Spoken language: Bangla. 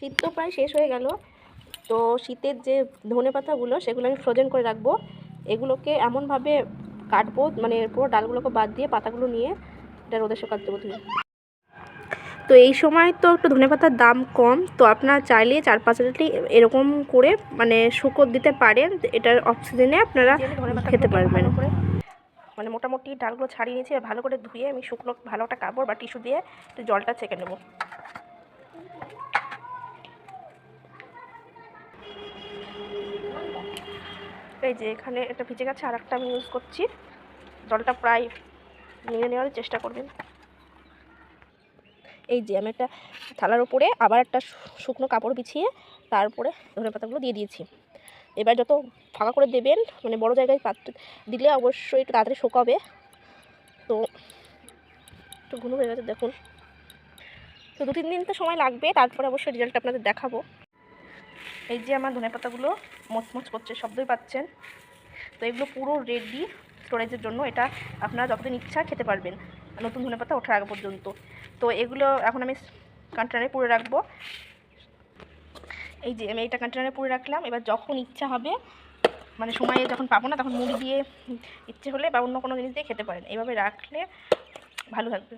শীত তো প্রায় শেষ হয়ে গেল, তো শীতের যে ধনেপাতাগুলো সেগুলো আমি ফ্রোজেন করে রাখবো। এগুলোকে এমনভাবে কাটবো, মানে পুরো ডালগুলোকে বাদ দিয়ে পাতাগুলো নিয়ে এটা রোদে শুকাতে দেবো ধুয়ে। তো এই সময় তো একটু ধনেপাতার দাম কম, তো আপনারা চাইলে 4-5 এরকম করে মানে শুকো দিতে পারেন। এটার অফ সিজনে আপনারা খেতে পারবেন। মানে মোটামুটি ডালগুলো ছাড়িয়ে নিয়েছি, ভালো করে ধুয়ে আমি শুকনো ভালো একটা কাপড় বা টিস্যু দিয়ে একটু জলটা ছেঁকে নেব। এই যে এখানে একটা ভিজে গেছে, আর একটা আমি ইউজ করছি। জলটা প্রায় নিয়ে নেওয়ার চেষ্টা করবেন। এই যে আমি একটা থালার উপরে আবার একটা শুকনো কাপড় বিছিয়ে তারপরে ধনেপাতাগুলো দিয়ে দিয়েছি। এবার যত ফাঁকা করে দেবেন, মানে বড় জায়গায় পাত্র দিলে অবশ্যই একটু তাড়াতাড়ি শুকাবে। তো একটু ঘন হয়ে গেছে দেখুন। তো 2-3 দিন তো সময় লাগবে, তারপরে অবশ্যই রেজাল্ট আপনাদের দেখাবো। এই যে আমার ধনেপাতাগুলো মচমচ করছে, শব্দই পাচ্ছেন। তো এগুলো পুরো রেডি স্টোরেজের জন্য। এটা আপনারা যতদিন ইচ্ছা খেতে পারবেন, নতুন ধনেপাতা ওঠার আগে পর্যন্ত। তো এগুলো এখন আমি কন্টেনারে পুরে রাখবো। এই যে আমি এটা কন্টেনারে পুরে রাখলাম। এবার যখন ইচ্ছা হবে, মানে সময়ে যখন পাবো না, তখন মুড়ি দিয়ে ইচ্ছে হলে বা অন্য কোনো জিনিস দিয়ে খেতে পারেন। এইভাবে রাখলে ভালো থাকবে।